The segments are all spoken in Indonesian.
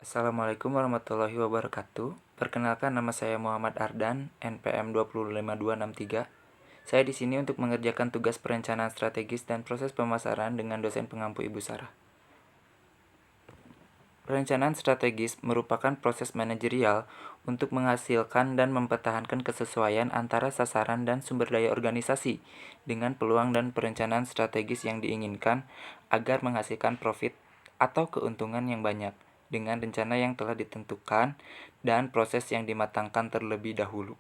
Assalamualaikum warahmatullahi wabarakatuh. Perkenalkan, nama saya Muhammad Ardan, NPM 2055263. Saya di sini untuk mengerjakan tugas perencanaan strategis dan proses pemasaran dengan dosen pengampu Ibu Sarah. Perencanaan strategis merupakan proses manajerial untuk menghasilkan dan mempertahankan kesesuaian antara sasaran dan sumber daya organisasi dengan peluang dan perencanaan strategis yang diinginkan agar menghasilkan profit atau keuntungan yang banyak dengan rencana yang telah ditentukan dan proses yang dimatangkan terlebih dahulu.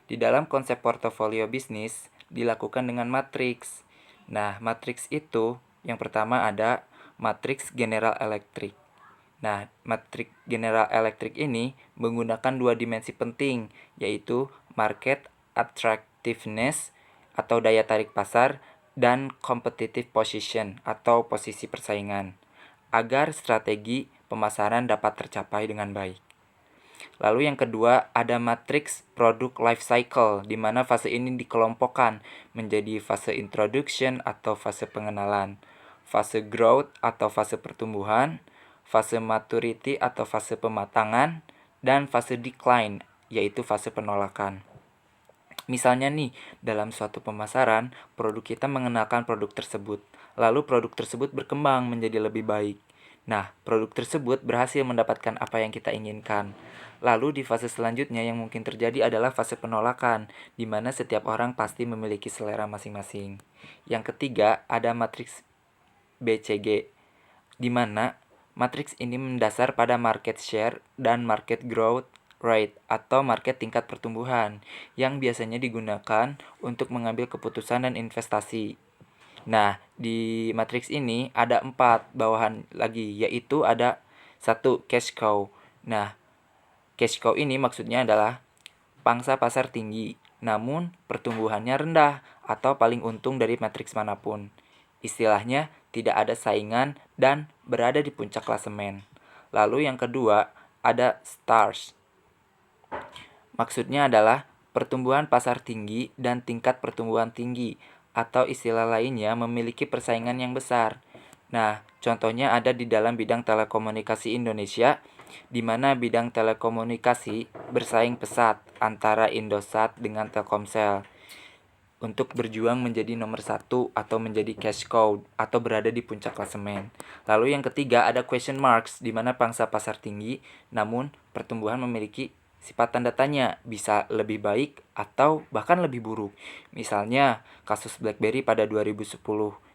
Di dalam konsep portofolio bisnis dilakukan dengan matriks. Nah, matriks itu yang pertama ada matriks General Electric. Nah, matriks General Electric ini menggunakan dua dimensi penting, yaitu market attractiveness atau daya tarik pasar dan competitive position atau posisi persaingan, agar strategi pemasaran dapat tercapai dengan baik. Lalu yang kedua ada matriks product life cycle, di mana fase ini dikelompokkan menjadi fase introduction atau fase pengenalan, fase growth atau fase pertumbuhan, fase maturity atau fase pematangan, dan fase decline yaitu fase penolakan. Misalnya nih, dalam suatu pemasaran, produk kita mengenalkan produk tersebut, lalu produk tersebut berkembang menjadi lebih baik. Nah, produk tersebut berhasil mendapatkan apa yang kita inginkan. Lalu di fase selanjutnya yang mungkin terjadi adalah fase penolakan, di mana setiap orang pasti memiliki selera masing-masing. Yang ketiga, ada matriks BCG, di mana matriks ini mendasar pada market share dan market growth rate atau market tingkat pertumbuhan yang biasanya digunakan untuk mengambil keputusan dan investasi. Nah, di matriks ini ada 4 bawahan lagi, yaitu ada 1 cash cow. Nah, cash cow ini maksudnya adalah pangsa pasar tinggi, namun pertumbuhannya rendah atau paling untung dari matriks manapun. Istilahnya, tidak ada saingan dan berada di puncak klasemen. Lalu yang kedua, ada stars. Maksudnya adalah pertumbuhan pasar tinggi dan tingkat pertumbuhan tinggi, atau istilah lainnya memiliki persaingan yang besar. Nah, contohnya ada di dalam bidang telekomunikasi Indonesia, di mana bidang telekomunikasi bersaing pesat antara Indosat dengan Telkomsel untuk berjuang menjadi nomor 1 atau menjadi cash cow atau berada di puncak klasemen. Lalu yang ketiga ada question marks, di mana pangsa pasar tinggi namun pertumbuhan memiliki sifat tanda tanya, bisa lebih baik atau bahkan lebih buruk. Misalnya kasus BlackBerry pada 2010,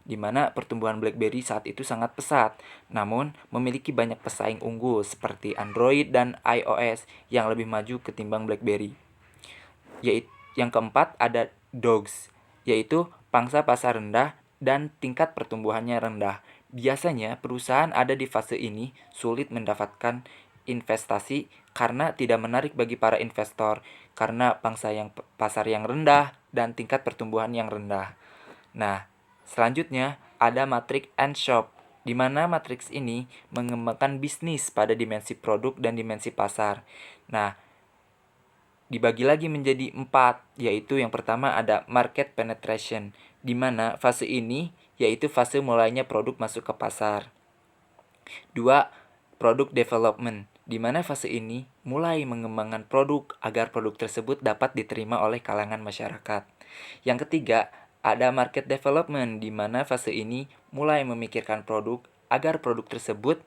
di mana pertumbuhan BlackBerry saat itu sangat pesat, namun memiliki banyak pesaing unggul seperti Android dan iOS yang lebih maju ketimbang BlackBerry. Yaitu yang keempat ada dogs, yaitu pangsa pasar rendah dan tingkat pertumbuhannya rendah. Biasanya perusahaan ada di fase ini sulit mendapatkan investasi karena tidak menarik bagi para investor karena pasar yang rendah dan tingkat pertumbuhan yang rendah. Nah, selanjutnya ada matriks and shop, di mana matriks ini mengembangkan bisnis pada dimensi produk dan dimensi pasar. Nah, dibagi lagi menjadi 4, yaitu yang pertama ada market penetration, di mana fase ini yaitu fase mulainya produk masuk ke pasar. 2. Product development, di mana fase ini mulai mengembangkan produk agar produk tersebut dapat diterima oleh kalangan masyarakat. Yang ketiga, ada market development, di mana fase ini mulai memikirkan produk agar produk tersebut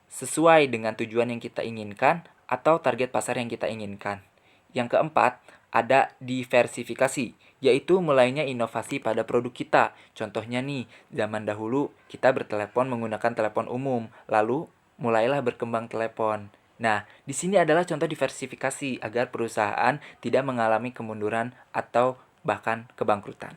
sesuai dengan tujuan yang kita inginkan atau target pasar yang kita inginkan. Yang keempat, ada diversifikasi, yaitu mulainya inovasi pada produk kita. Contohnya nih, zaman dahulu kita bertelepon menggunakan telepon umum, lalu mulailah berkembang telepon. Nah, di sini adalah contoh diversifikasi agar perusahaan tidak mengalami kemunduran atau bahkan kebangkrutan.